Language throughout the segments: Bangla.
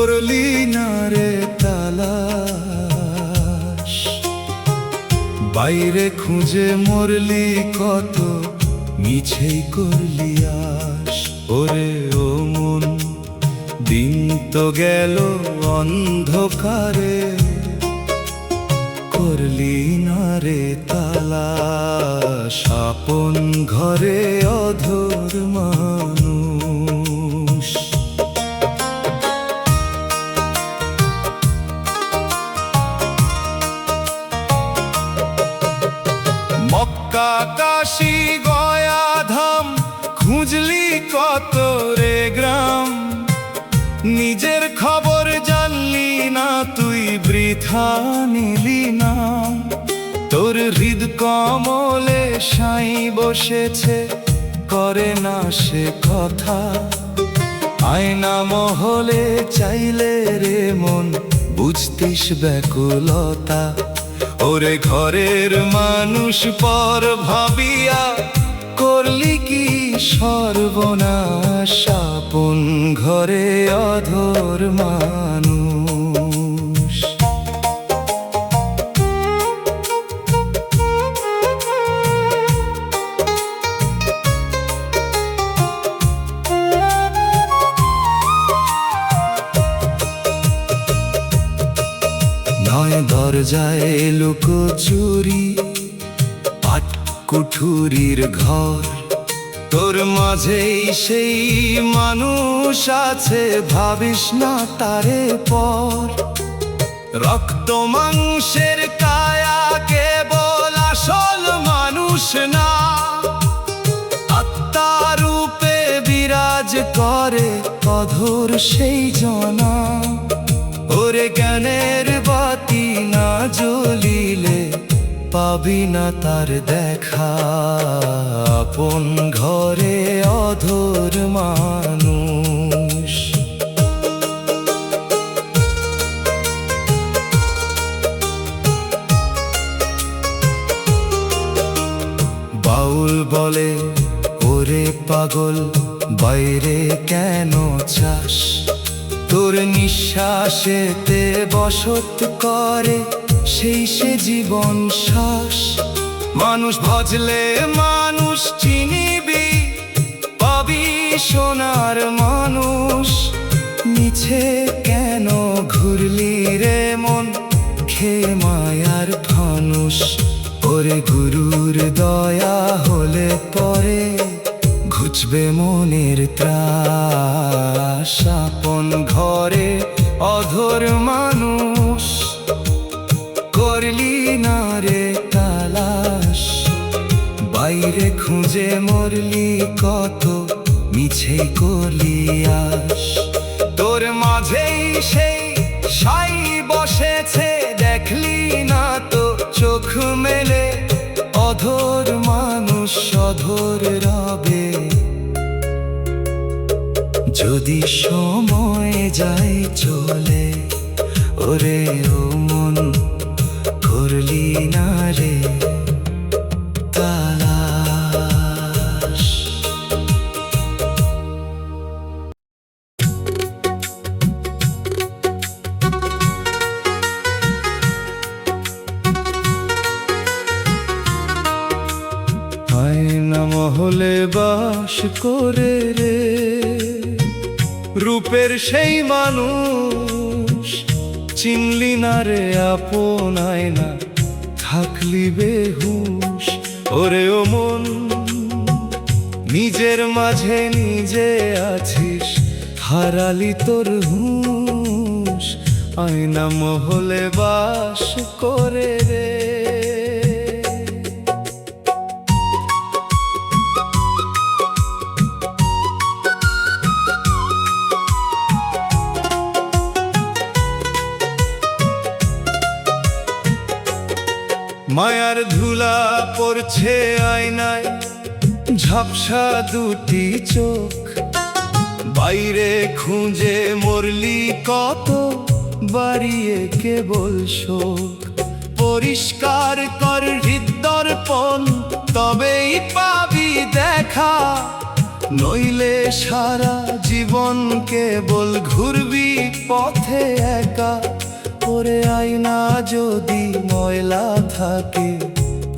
করলি না রে তালাশ, বাইরে খুঁজে মরলি কত, মিছেই করলি আশ। ওরে ও মন, দিন তো গেল অন্ধকারে, করলি না রে তালাশ আপন ঘরে অধর মানুষ। মক্কা কাশী গয়া ধাম খুঁজলি কত রে গ্রাম, নিজের খবর জানলি না তুই, বৃথা নিলি না। তোর হৃদ কমলে সাই বসেছে, করে না সে কথা। আয়না মহলে চাইলে রে মন, বুঝতিস ব্যাকুলতা। ওরে ঘরের মানুষ পর ভাবিয়া, করলি কি সর্বনাশ আপন ঘরে অধর মানুষ। নয় দরজায় লুকোচুরি, পাট কুঠুরির ঘর, তোর মাঝেই সেই মানুষ আছে, ভাবিস না তারে পর। রক্ত মাংসের কায়া কেবল আসল মানুষ না, আত্মার রূপে বিরাজ করে অধর সেই জনা। ওরে জ্ঞানের বাতি না জ্বলিলে, পাবি না তার দেখা আপন ঘরে অধর মানুষ। বাউল বলে ওরে পাগল, বাইরে কেন চাস, তোর নিঃশ্বাসেতে বসত করে সেই সে জীবন শ্বাস। মানুষ ভজলে মানুষ চিনিবি, পাবি সোনার মানুষ। মিছে কেন ঘুরলি রে মন, খেয়ে মায়ার ফানুষ। ওরে গুরুর দয়া হলে পরে, ঘুচবে মনের ত্রাস আপন ঘরে অধর মানুষ। করলি না রে তালাশ, বাইরে খুঁজে মরলি কত, মিছে করলি আশ। তোর মাঝেই সেই সাই বসেছে, দেখলি না তো চোখ মেলে, অধর মানুষ অধর রবে। যদি সময় যায় চলে, ওরে ও মন, করলি না রে তালাশ। আয়না মহলে বাস করে রে রূপের সেই মানুষ, চিনলি না রে আপন আয়না, থাকলি বেহুশ। ওরে ও মন, নিজের মাঝে নিজে আছিস, হারালি তোর হুঁশ। আয়না মহলে বাস করে রে। মায়ার ধুলা পড়ছে আয়নায়, ঝাপসা দুটি চোখ, বাইরে খুঁজে মরলি কত, বাড়িয়ে কেবল শোক। পরিষ্কার কর হৃদদর্পণ, তবেই পাবি দেখা নইলে সারা জীবন কেবল ঘুরবি পথে একা। ওরে আয়না যদি ময়লা থাকে,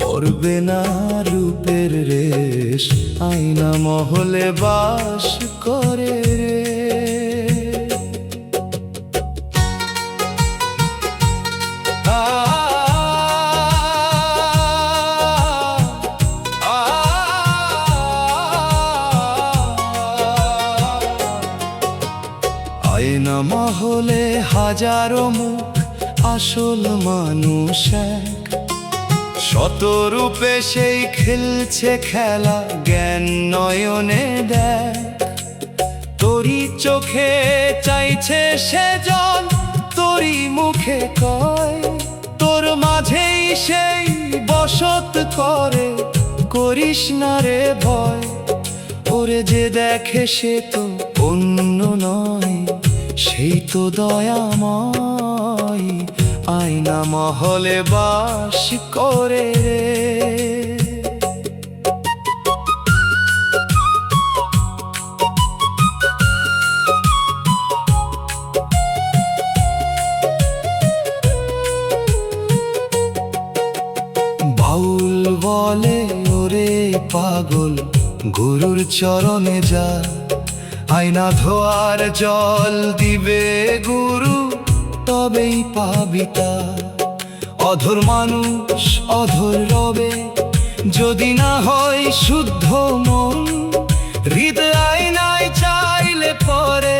পড়বে না রূপের রেশ, আয়না মহলে বাস করে রে। আয়না মহলে হাজারো মুখ, আসল মানুষ এক। শত রূপে সেই খেলছে খেলা, জ্ঞান নয়নে দেখ। তোরই চোখে চাইছে সে জল, তোরই মুখে কয়, তোর মাঝেই সেই বসত করে, করিস না রে ভয়। ওরে যে দেখে সে তো অন্য নয়, সেই তো দয়াময়, আয়না মহলে বাস করে রে। বাউল বলে ওরে পাগল, গুরুর চরণে যা, আয়না ধোয়ার জল দিবে গুরু, তবেই পাবি তা। অধর মানুষ অধর রবে, যদি না হয় শুদ্ধ মন, হৃদয় আয়নায় চাইলে পরে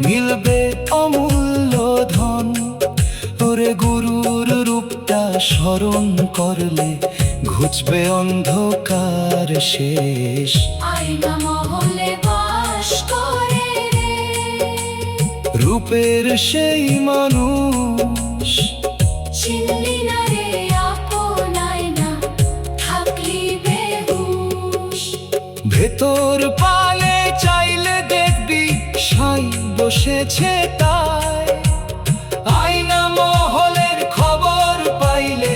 মিলবে অমূল্য ধন। ওরে গুরুর রূপটা স্মরণ করলে, ঘুচবে অন্ধকার শেষ, আয়না মহলে বাস করে রে। রূপের সেই মানুষ, চিনলি না রে আপন আয়না, থাকলি বেহুশ। ভেতর পালে চাইলে দেখবি সাই বসেছে তাই। আয়না মহলের খবর পাইলে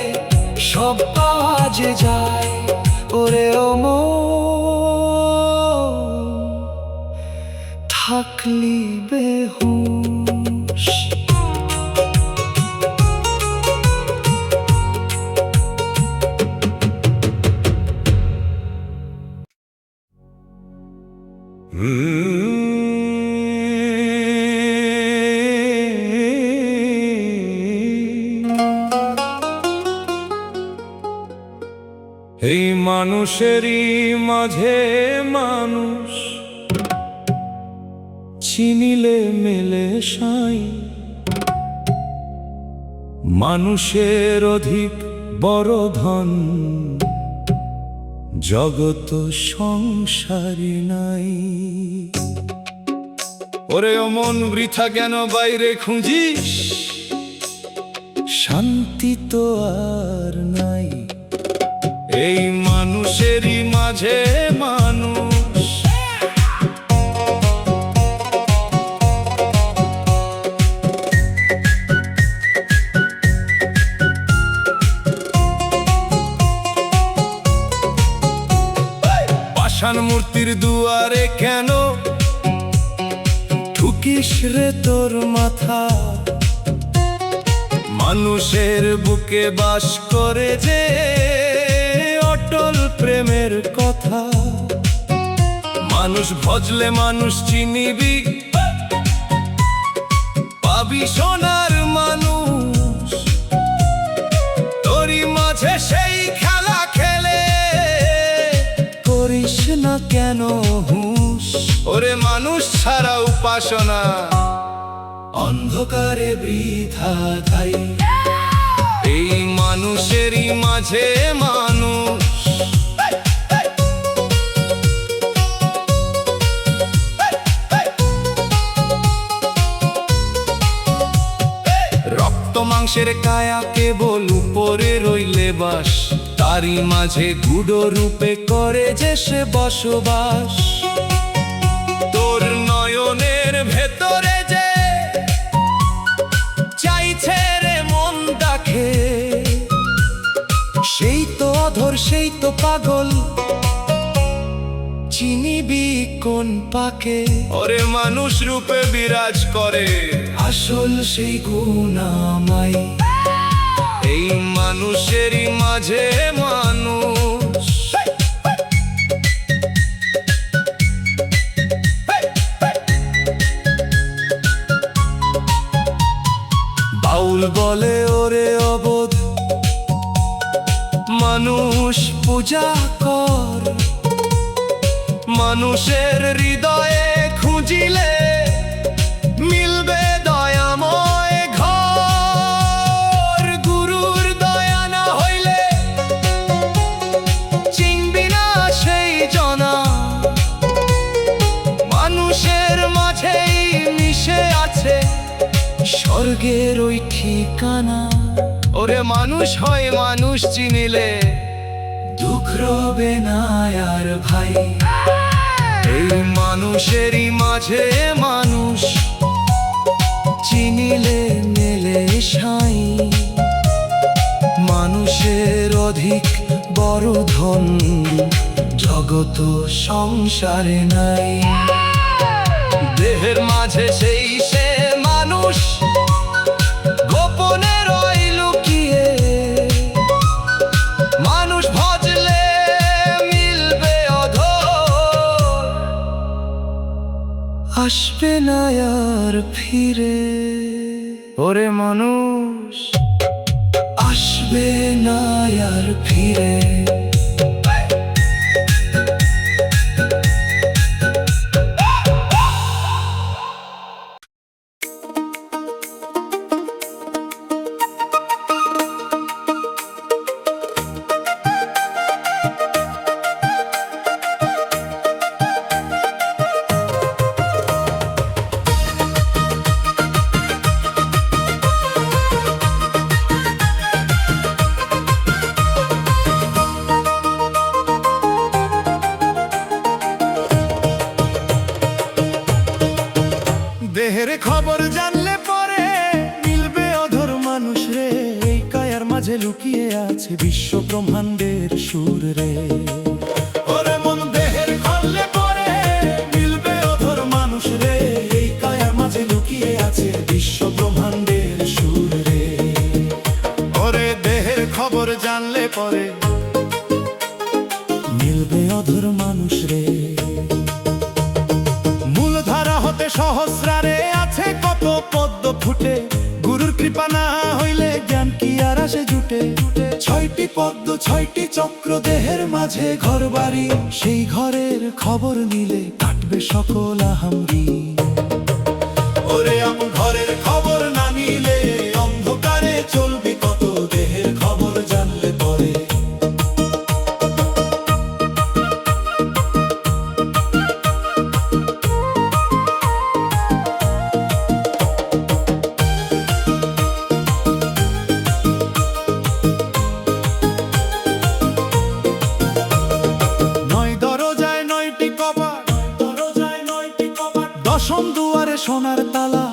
সব পাওয়া যে যায়। ওরে ও মন, থাকলি বেহুশ। এই মানুষেরই মাঝে মানুষ, চিনিলে মেলে সাই। মানুষের অধিক বড় ধন, জগত সংসারী নাই। ওরে ও মন, বৃথা কেন বাইরে খুঁজিস, শান্তি তো আর নাই। এই মানুষেরই মাঝে মানুষ, পাষাণ মূর্তির দুয়ারে কেন ঠুকিস রে তোর মাথা। মানুষের বুকে বাস করে যে অটল প্রেমের কথা। মানুষ ভজলে মানুষ চিনিবি, পাবি সোনার মানুষ। তোরই মাঝে সেই খেলা খেলে, করিস না কেন হুঁশ। ওরে মানুষ ছাড়া উপাসনা, অন্ধকারে বৃথা ধাই। এই মানুষেরই মাঝে মানুষ, রক্ত মাংসের কায়া কেবল উপরে রইলে বাস। তারই মাঝে গূঢ় রূপে করে যে সে বসবাস। তোর নয়নের ভেতরে যে চাইছে রে মন ডাকে, সেই তো অধর, সেই তো পাগল, চিনিবি কোন পাকে ওরে মানুষ রূপে বিরাজ করে আসল সেই গুণামাই এই মানুষেরই মাঝে মানুষ বাউল বলে ওরে অবোধ মানুষ পূজা কর মানুষের হৃদয়ে খুঁজিলে মিলবে দয়াময় ঘর গুরুর দয়া না হইলে চিনবি না সেই জনা মানুষের মাঝেই মিশে আছে স্বর্গের ওই ঠিকানা ওরে মানুষ হয় মানুষ চিনিলে দুঃখ রবে না আর ভাই এই মানুষেরই মাঝে মানুষ চিনিলে মেলে সাই মানুষের অধিক বড় ধন জগত সংসারে নাই দেহের মাঝে সেই সে মানুষ গোপনে রয় লুকিয়ে মানুষ ভজলে মিলবে অধর আসবে না আর ফিরে ওরে মানুষ আসবে না আর ফিরে দেহের খবর জানলে পরে মিলবে অধর মানুষ রে এই কায়ার মাঝে লুকিয়ে আছে বিশ্ব ব্রহ্মাণ্ডের সুর রে ওরে মন দেহের খবলে পরে মিলবে অধর মানুষ রে এই কায়ার মাঝে লুকিয়ে আছে বিশ্ব ব্রহ্মাণ্ডের সুর রে ওরে দেহের খবর জানলে পরে মিলবে অধর মানুষ রে মূলধারা হতে সহস্রারে আছে কত পদ্ম ফুটে গুরুর কৃপা না হইলে জ্ঞান কি আর আসে জুটে ছয়টি পদ্ম ছয়টি চক্র দেহের মাঝে ঘর বাড়ি সেই ঘরের খবর নিলে কাটবে সকল আহামরি ওরে আমার ঘরের খবর না নিলে অন্ধকারে চলবি কত দেহের খবর জানলে পরে দশম দুয়ারে সোনার তালা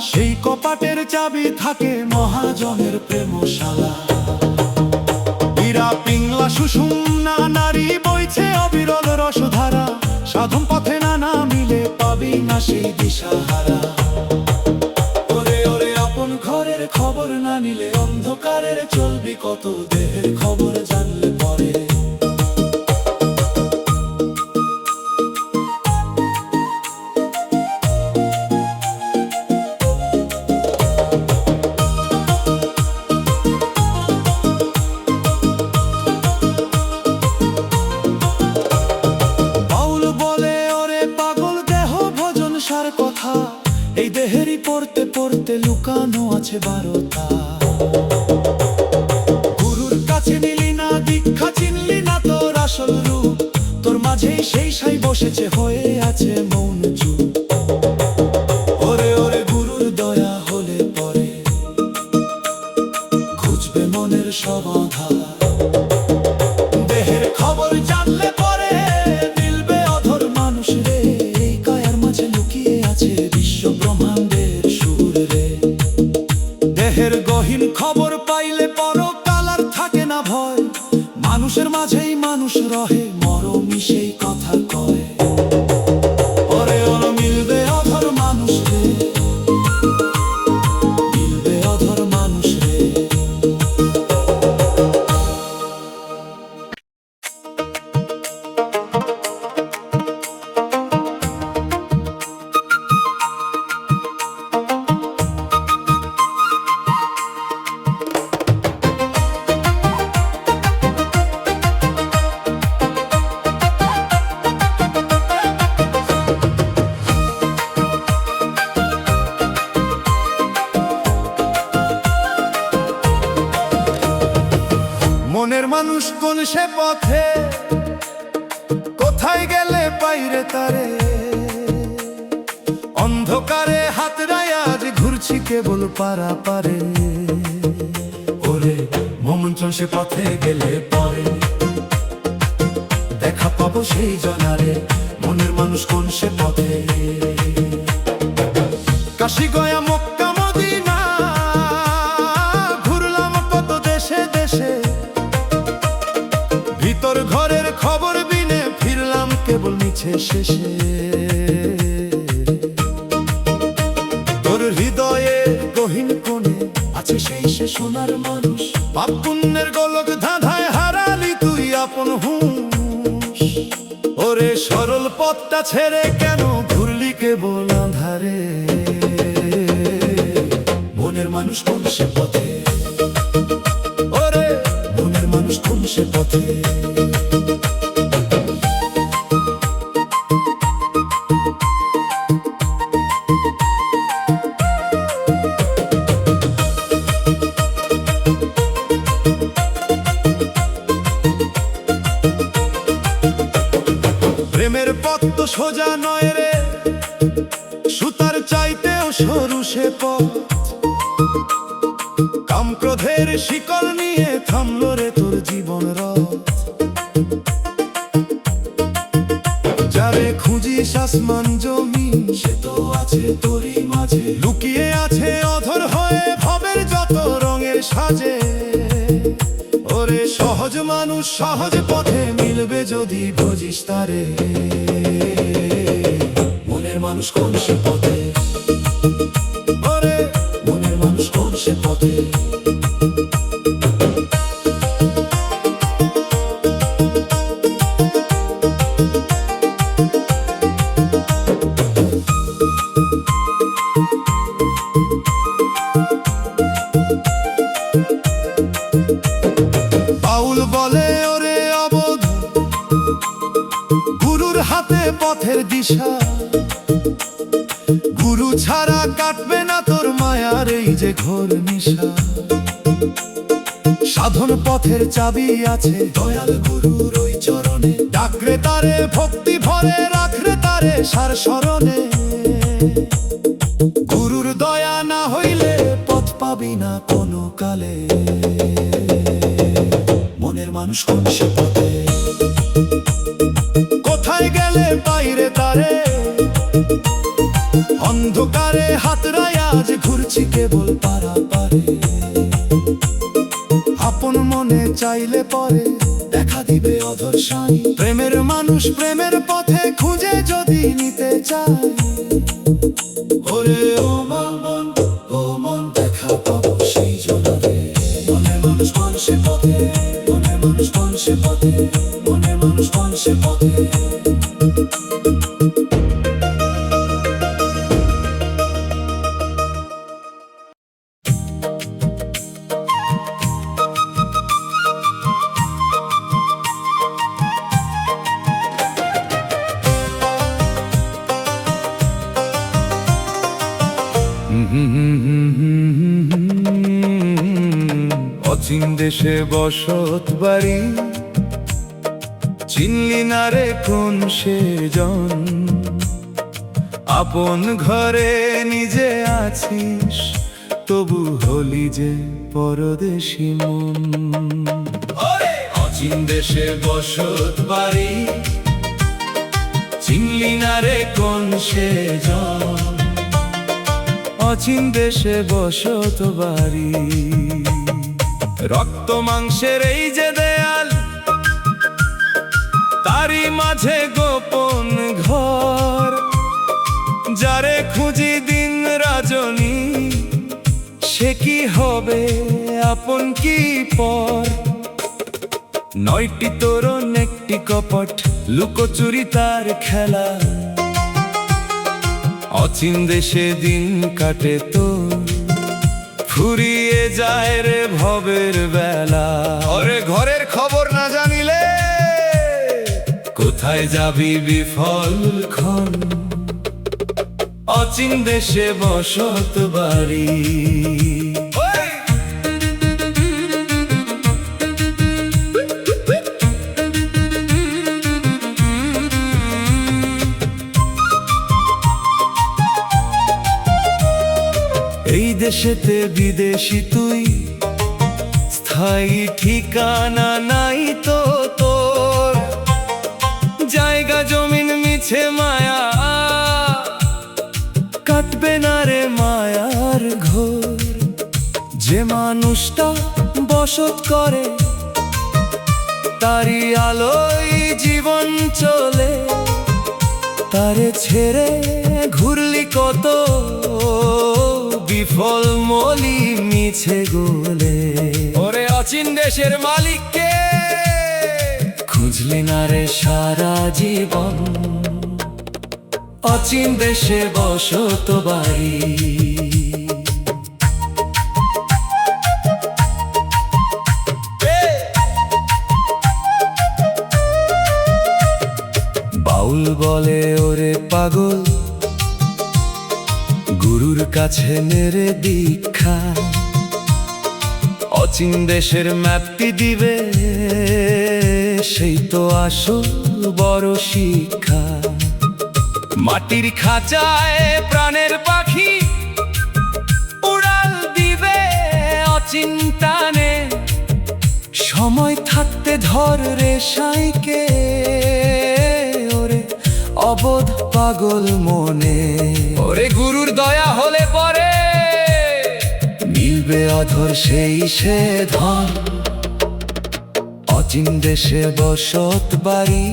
সেই কপাটের চাবি থাকে মহাজনের প্রেমশালা বীরা পিংলা সুষুম না নারী বইছে অবিরল রসধারা সাধন পথে না মিলে পাবি না সেই দিশাহারা ওরে ওরে আপন ঘরের খবর না নিলে অন্ধকারের চলবি কত দেহের খবর জানলে পরে কথা এই দেহেরই পড়তে পড়তে লুকানো আছে বারতা গুরুর কাছে নিলি না দীক্ষা চিনলি না তোর আসল রূপ তোর মাঝেই সেই সাই বসেছে হয়ে আছে মৌন চুপ ওরে ওরে গুরুর দয়া হলে পরে ঘুচবে মনের সব আধার দেহের খবর জানলে পরে মিলবে অধর মানুষ রে এই কায়ার মাঝে লুকিয়ে আছে বিশ্ব ব্রহ্মাণ্ডের সুর রে দেহের গহীন খবর পাইলে পরকাল আর থাকে না ভয় মানুষের মাঝেই মানুষ রহে মরমি সেই কথা মনের মানুষ কোন সে পথে, কোথায় গেলে পাইরে তারে। অন্ধকারে হাতড়ায় আজ ঘুরছি কেবল পারা পারে। ওরে মন চল সে পথে গেলে পরে দেখা পাবো সেই জনারে। মনের মানুষ কোন সে পথে। কাশি গয়া মক্কা মদিনা ঘুরলাম কত দেশে দেশে। ভিতর ঘরের খবর বিনে ফিরলাম কেবল মিছে শেষে। তোর হৃদয়ে গহীন কোণে আছে সেই সে সোনার মানুষ। পাপ পুণ্যের গোলক ধাঁধায় হারালি তুই আপন হুঁশ। ওরে সরল পথটা ছেড়ে কেন ঘুরলি কেবল আঁধারে। মনের মানুষ কোন সে পথে। ওরে মনের মানুষ কোন সে পথে। প্রেমের পথ তো সোজা নয় রে, সুতার চাইতেও সরু সে পথ। কাম ক্রোধের শিকল নিয়ে থামলো রে তোর জীবন রথ। যারে খুঁজিস আসমান জমি সে তো আছে তোরই মাঝে। লুকিয়ে আছে অধর হয়ে ভবের যত রঙের সাজে। ওরে সহজ মানুষ সহজ পথে মিলবে যদি বুঝিস তারে। মনের মানুষ কোন সে পথে। ওরে মনের মানুষ কোন সে পথে। বাউল বলে ওরে অবোধ গুরুর হাতে পথের দিশা। গুরু ছাড়া কাটবে না তোর মায়ার এই যে ঘোর নিশা। সাধন পথের চাবি আছে দয়াল গুরুর ওই চরণে। ডাকরে তারে ভক্তি ভরে রাখরে তারে সার স্মরণে। গুরুর দয়া না হইলে পথ পাবি না কোনো কালে। মনের মানুষ কোন সে পথে। কোথায় গেলে বাইরে তারে। অন্ধকারে হাতড়ায় আজ ঘুরছি কেবল পারা পারে। আপন মনে চাইলে পরে দেখা দিবে অধর সাই। প্রেমের মানুষ প্রেমের পথে খুঁজে যদি নিতে চায়। ওরে ও মন ও মন দেখা পাবো সেই জনারে। মনের মানুষ কোন সে পথে। মনের মানুষ কোন সে পথে। মনের মানুষ কোন সে পথে। অচিন দেশে বসত বাড়ি চিনলি না রে কোন সে জন। আপন ঘরে নিজে আছিস তবু হলি যে পরদেশি মন। অচিন দেশে বসত বাড়ি চিনলি না রে কোন সে জন। অচিন দেশে বসত বাড়ি রক্ত মাংসের এই যে দেয়াল তারই মাঝে গোপন ঘর। যারে খুঁজি দিন রাজনী সে কি হবে আপন কি পর। 9টি তোরণ একটি কপট লুকোচুরি তার খেলা। অচিন দেশে দিন কাটে তো ফুরিয়ে যায় রে ভবের বেলা। ওরে ঘরের খবর না জানিলে কোথায় যাবি বিফল ক্ষণ। অচিন দেশে বসত বাড়ি। এই দেশেতে বিদেশি তুই, স্থায়ী ঠিকানা নাই তো তোর। জায়গা জমিন মিছে মায়া, কাটবে না রে মায়ার ঘোর। যে মানুষটা বসত করে তারই আলোয় জীবন চলে। তারে ছেড়ে ঘুরলি কত বিফল মলি মিছে গোলে। ওরে অচিন দেশের মালিককে খুঁজলি না রে সারা জীবন, অচিন দেশে বসত বাড়ি। বাউল বলে ওরে পাগল, গুরুর কাছে নেরে দীক্ষা। অচিন দেশের ম্যাপটি দিবে, সেই তো আসল বড় শিক্ষা। মাটির খাঁচায় প্রাণের পাখি উড়াল দিবে অচিন টানে। সময় থাকতে ধর রে সাইকে, ওরে অবোধ পাগল মনে। ওরে গুরুর দয়া হলে পরে মিলবে অধর সেই সে ধন। অচিন দেশে বসত বাড়ি,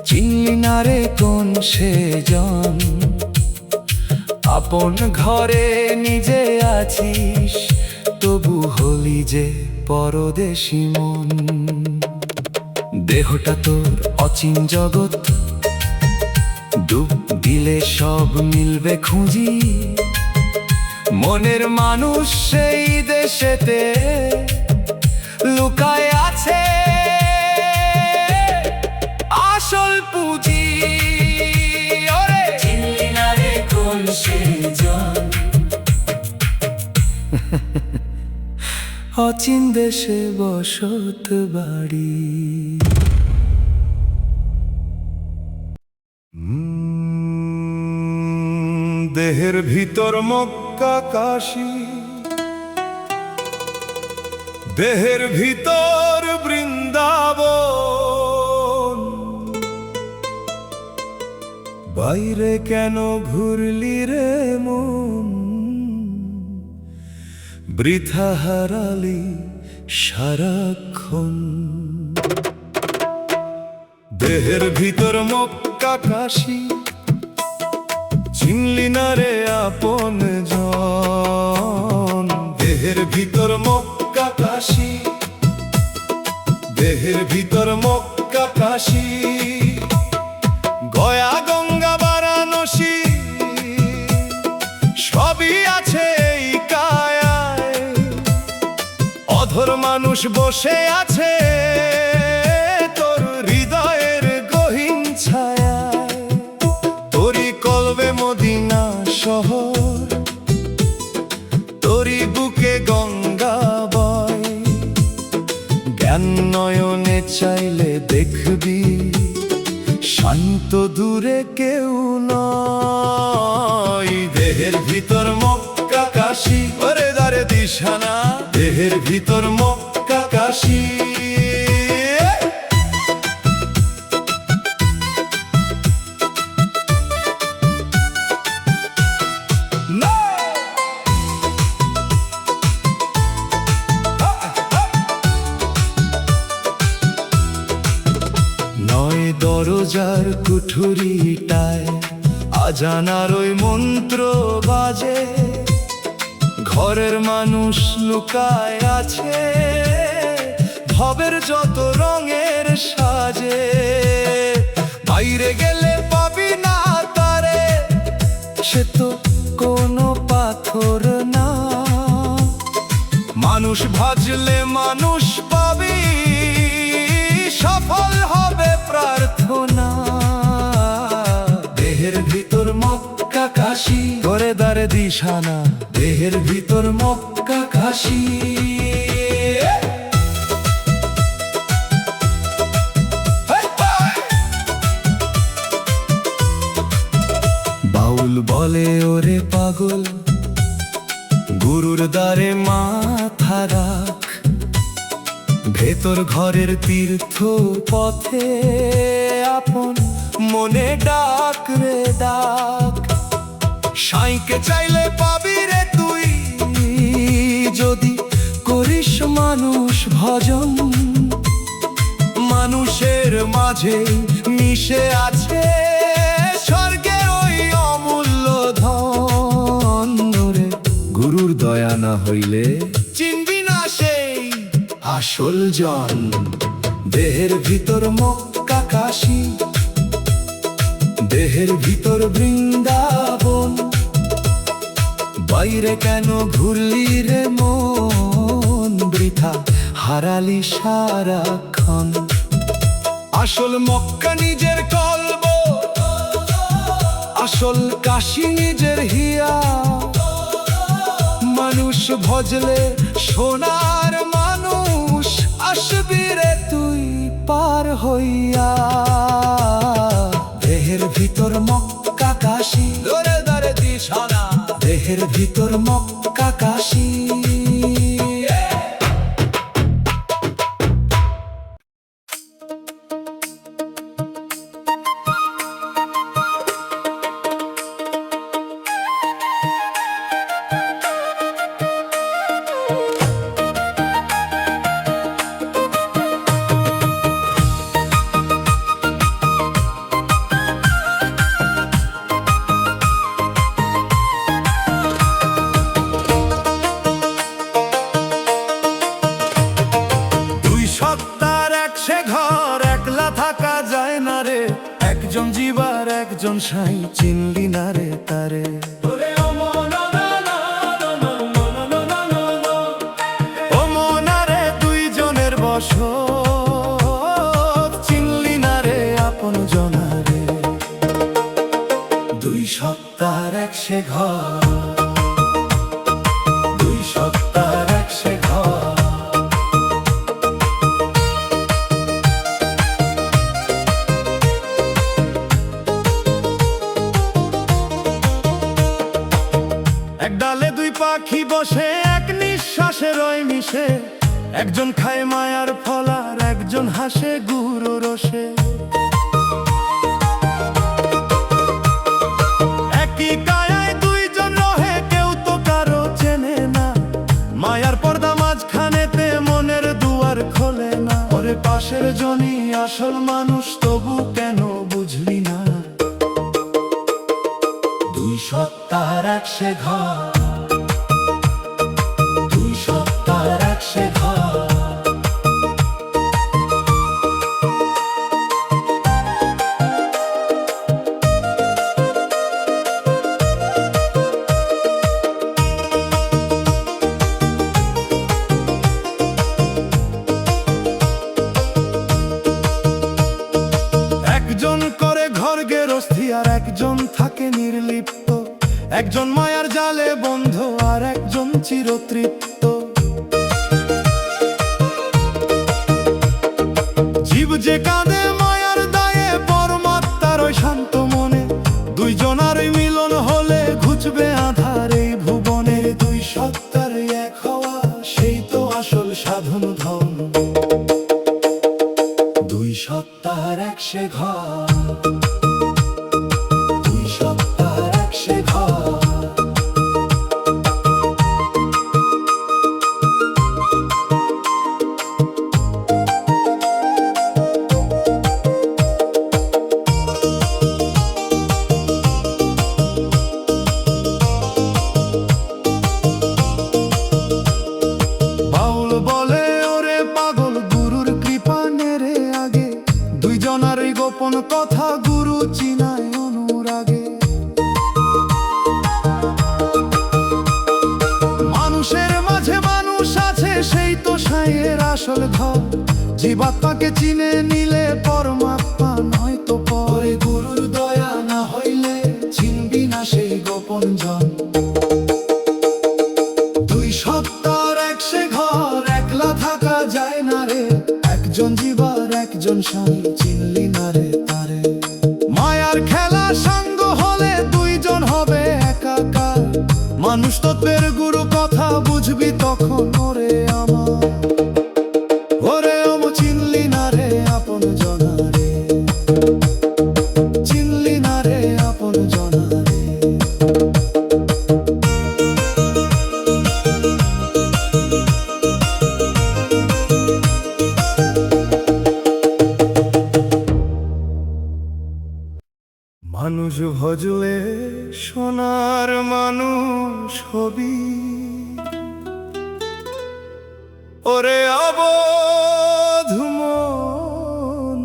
চিনলি না রে কোন সে জন। আপন ঘরে নিজে আছিস, তবু হলি যে পরদেশি মন। দেহটা তোর অচিন জগৎ, ডুব দিলে সব মিলবে খুঁজি। মনের মানুষ সেই দেশেতে লুকায় আছে আসল পুঁজি। ওরে চিনলি না রে কোন সে জন, অচিন দেশে বসত বাড়ি। দেহের ভিতর মক্কা কাশী, দেহের ভিতর বৃন্দাবন। বাইরে কেন ঘুরলি রে মন, বৃথা হারালি সারাক্ষণ। দেহের ভিতর মক্কা কাশী, চিনলি না রে আপন জন। দেহের ভিতর মক্কা কাশী, দেহের ভিতর মক্কা কাশী। গয়া গঙ্গা বারাণসী সবই আছে এই কায়ায়। অধর মানুষ বসে আছে তোর হৃদয়ের গহীন ছায়ায়। তোরি কলবে মদিনা শহর, তোরি বুকে গঙ্গা বয়। জ্ঞান নয়নে চাইলে দেখবি, শান্ত দূরে কেউ নয়। দেহের ভিতর মক্কা কাশী, ওরে দারে দিশানা। দেহের ভিতর মক্কা কাশী। নয় দরজার কুঠুরিটায় আজানার ওই মন্ত্র বাজে। ঘরের মানুষ লুকায় আছে ভবের যত রঙের সাজে। বাইরে গেলে পাবি না তারে, সে তো কোনো পাথর না। মানুষ ভাজলে মানুষ পাবি, সফল হবে প্রার্থনা। দেহের ভিতর মক্কা কাশী, করে দারে দিশানা। দেহের ভিতর মক্কা কাশী। বাউল বলে ওরে পাগল, গুরুর দ্বারে মাথা রাখ, ভেতর ঘরের তীর্থ পথে আপন মনে ডাক রে ডাক। সাইকে চাইলে পাবি রে তুই, যদি করিস মানুষ ভজন। মানুষের মাঝে মিশে আছে স্বর্গের ওই অমূল্য ধন রে। গুরুর দয়া না হইলে চিনবি না সেই আসল জন। দেহের ভিতর মক্কা কাশী, দেহের ভিতর বৃন্দাবন, বাইরে কেন ঘুরলি রে মন, বৃথা হারালি সারাক্ষণ। আসল মক্কা নিজের কলব, আসল কাশী নিজের হিয়া। মানুষ ভজলে সোনার মানুষ আসবি রে তুই পার হইয়া। দেহের ভিতর মক্কা কাশী, দরে দরে দিশানা, দেহের ভিতর মক্কা কাশী। একজন জীবার একজন সাই, চিনলি না রে তারে। ও মনারে দুইজনের বসত, চিনলি না রে আপন জনারে। দুই সত্তার এক সে ঘর, দুই সত্তার এক সে ঘর। এক ডালে দুই পাখি বসে, এক নিঃশ্বাসে রয় মিশে। একজন খায় মায়ার ফল আর একজন হাসে গুরু রসে। একই কায়ায় দুইজন রহে, কেউ তো কারো চেনে না। মায়ার পর্দা মাঝখানেতে মনের দুয়ার খোলে না। ওরে পাশের জনই আসল মানুষ, তবু কেন বুঝলি না? দুই সত্তার এক সে ঘর, দুই সত্তার এক সে ঘর। একজন করে ঘর গেরস্থি আর একজন থাকে নির্লিপ্ত। একজন মায়ার জালে বন্ধ আর একজন চিরতৃপ্ত। জীব যে কাঁদে মায়ার দায়ে, পরমাত্মার ওই শান্ত মনে। দুইজনার মিলন হলে ঘুচবে আধার এই ভুবনে। দুই সত্তার এক হওয়া, সেই তো আসল সাধন ধন। দুই সত্তার এক সে ঘর, দুই সত্তার এক সে ঘর। বাউল বলে ওরে পাগল, গুরুর কৃপা নেরে আগে। দুইজনার এই গোপন কথা গুরু চিনায় অনুরাগে। মানুষের মাঝে মানুষ আছে, সেই তো সাইয়ের আসল ঘর। জীবাত্মাকে চিনে নিলে পরমাত্মা নয়তো পরে। গুরুর দয়া না হইলে চিনবি না সেই গোপন জন। দুই সত্তার এক সে ঘর, একলা থাকা যায় না রে। একজন জীবার একজন সাই, চিনলি না রে তারে। মায়ার খেলা সাঙ্গ হলে দুইজন হবে একাকার। মানুষ তত্ত্বের গুরু কথা মানুষ হবি। ওরে অবধ মন,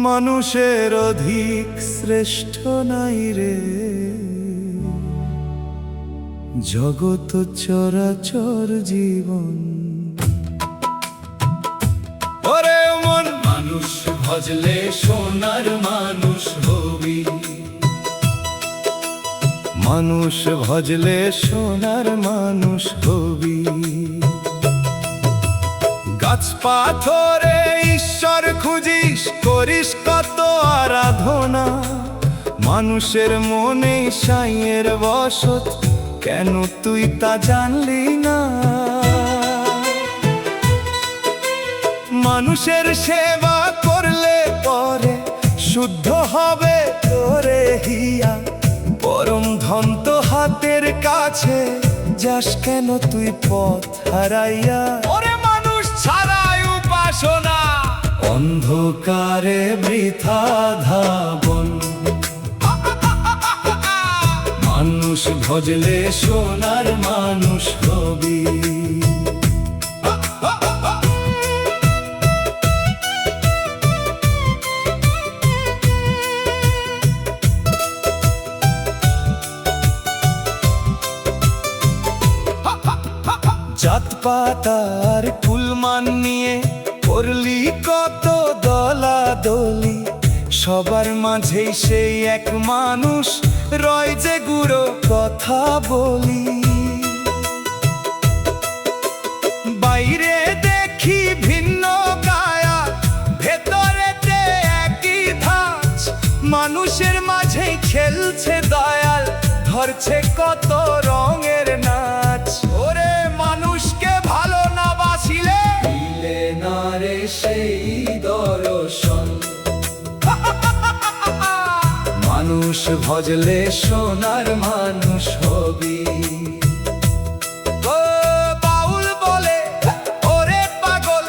মানুষের অধিক শ্রেষ্ঠ নাই রে, জগৎ চরাচর জীবন। ওরে মন, মানুষ ভজলে সোনার মানুষ হবি, মানুষ ভজলে সোনার মানুষ হবি। গাছ পাথরে ঈশ্বর খুঁজিস, করিস কত আরাধনা, মানুষের মনে সাইয়ের বসত, কেন তুই তা জানলি না? মানুষের সেবা করলে পরে শুদ্ধ হবে তোরে হিয়া, পরম ধন তো হাতের কাছে, যাস কেন তুই পথ হারাইয়া? ওরে মানুষ ছাড়াই উপাসনা, অন্ধকারে বৃথা ধাবন, মানুষ ভজলে সোনার মানুষ হবি। জাতপাত আর কুলমান নিয়ে করলি কত দলাদলি, সবার মাঝেই সেই এক মানুষ রয় যে গুঁড়ো কথা বলি। বাইরে দেখি ভিন্ন গায়া, ভেতরেতে একই ধাঁচ, মানুষের মাঝেই খেলছে দয়াল, ধরছে কত রঙের নাচ। ওরে মানুষকে ভালো না বাসিলে দিলে না রে সেই দর্শন, মানুষ ভজলে সোনার মানুষ হবি। ও বাউল বলে ওরে পাগল,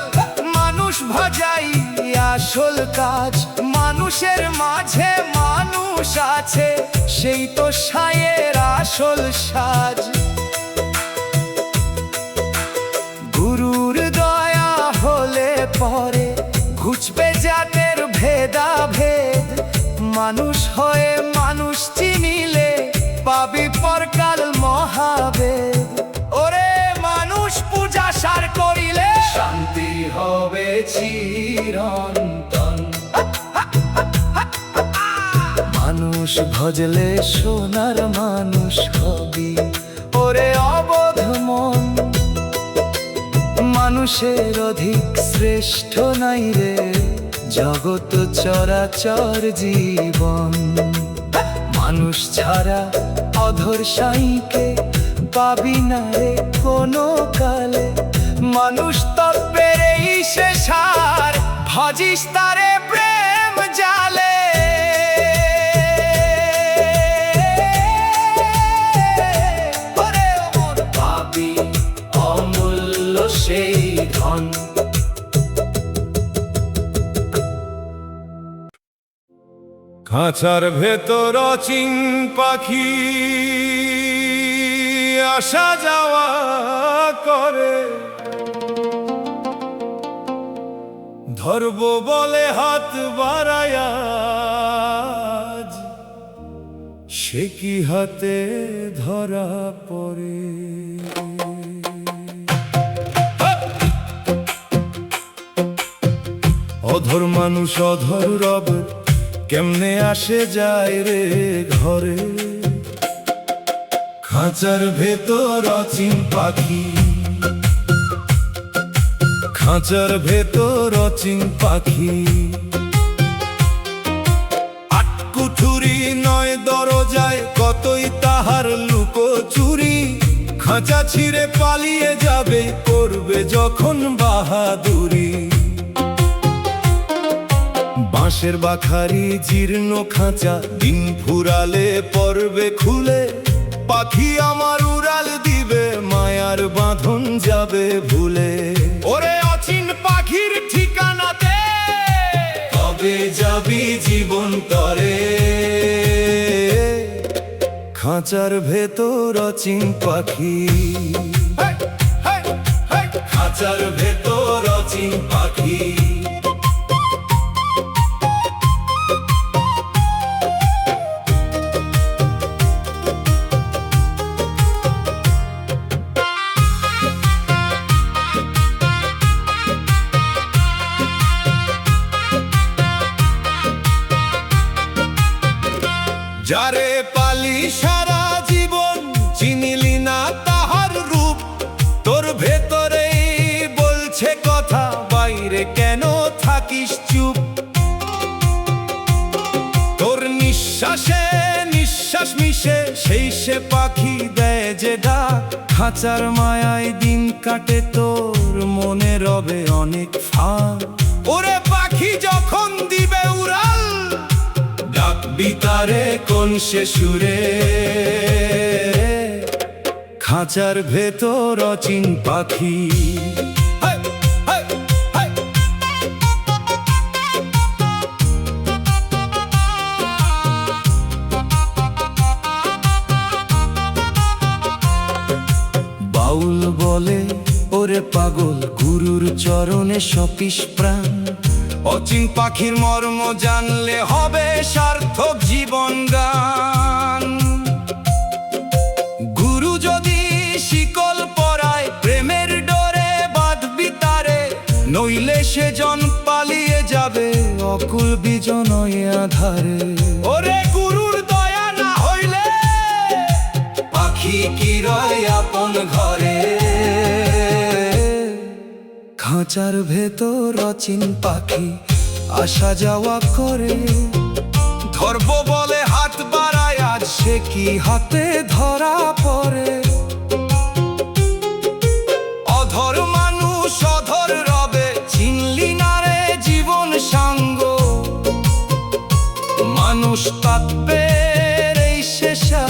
মানুষ ভজাই আসল কাজ, মানুষের মাঝে মানুষ আছে, সেই তো সায়ের আসল সাজ। গুরুর দয়া হলে পরে ঘুচবে জাতের ভেদাভেদ, মানুষ হয়ে মানুষ চিনিলে পাবি পরকাল মহাবেদ। ওরে মানুষ পূজা সার করিলে শান্তি হবে চিরন্তন, মানুষ ভজলে সোনার মানুষ হবি। ওরে অবধ মন, মানুষের অধিক শ্রেষ্ঠ নাই রে, জগৎ চরাচর জীবন। মানুষ ছাড়া অধর সাইকে পাবি না রে কোনো কালে, মানুষ তত্ত্বের এই সে সার, ভজিস তারে প্রেম জালে। পাবি অমূল্য সেই ধন। খাঁচার ভেতর অচিন পাখি আসা যাওয়া করে, ধরব বলে হাত বাড়ায়া, সে কি হাতে ধরা পড়ে। অধর মানুষ অধর রব, কেমনে আসে যায় রে ঘরে। খাঁচার ভেতর অচিন পাখি, খাঁচার ভেতর অচিন পাখি, আটকুঠুরি নয় দরজায় কতই তাহার লুকোচুরি, খাঁচা ছিঁড়ে পালিয়ে যাবে করবে যখন বাহাদুরি। বাঁশের বাখারি জীর্ণ খাঁচা, দিন ফুরালে পড়বে খুলে, পাখি আমার উড়াল দিবে মায়ার বাঁধন যাবে ভুলে। ওরে অচিন পাখির ঠিকানাতে কবে যাবি জীবন তরে। খাঁচার ভেতর অচিন পাখি, খাঁচার ভেতর অচিন পাখি। যারে পালি সারা জীবন চিনিলি না তাহার রূপ, তোর ভেতরেই বলছে কথা, বাইরে কেন থাকিস চুপ? তোর নিঃশ্বাসে নিঃশ্বাস মিশে সেই সে পাখি দেয় যে ডাক, খাঁচার মায়ায় দিন কাটে তোর মনে রবে অনেক ফাঁক। ওরে পাখি যখন দিবে উড়াল, ডাকবি তারে কোন সে সুরে, খাঁচার ভেতর অচিন পাখি। বাউল বলে ওরে পাগল, গুরুর চরণে সপিস প্রাণ, অচিন পাখির মর্ম জানলে হবে সার্থক জীবন গান। গুরু যদি শিকল পরায় প্রেমের ডোরে বাঁধবি তারে, নইলে সে জন পালিয়ে যাবে অকুল বিজনয়ে আধারে। ওরে গুরুর দয়া না হইলে পাখি কি রয় আপন ঘরে, খাঁচার ভেতর অচিন পাখি আসা যাওয়া করে। ধরব বলে হাত বাড়ায় আজ সে কি হাতে ধরা পড়ে, অধর মানুষ অধর রবে চিনলি না রে জীবন সাঙ্গ। মানুষ তত্ত্বের এই শেষা,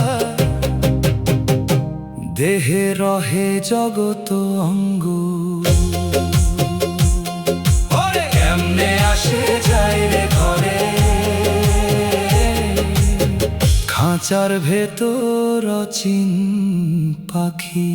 দেহে রহে জগত অঙ্গ। কেমনে আসে যায় রে ঘরে, খাঁচার ভেতর অচিন পাখি।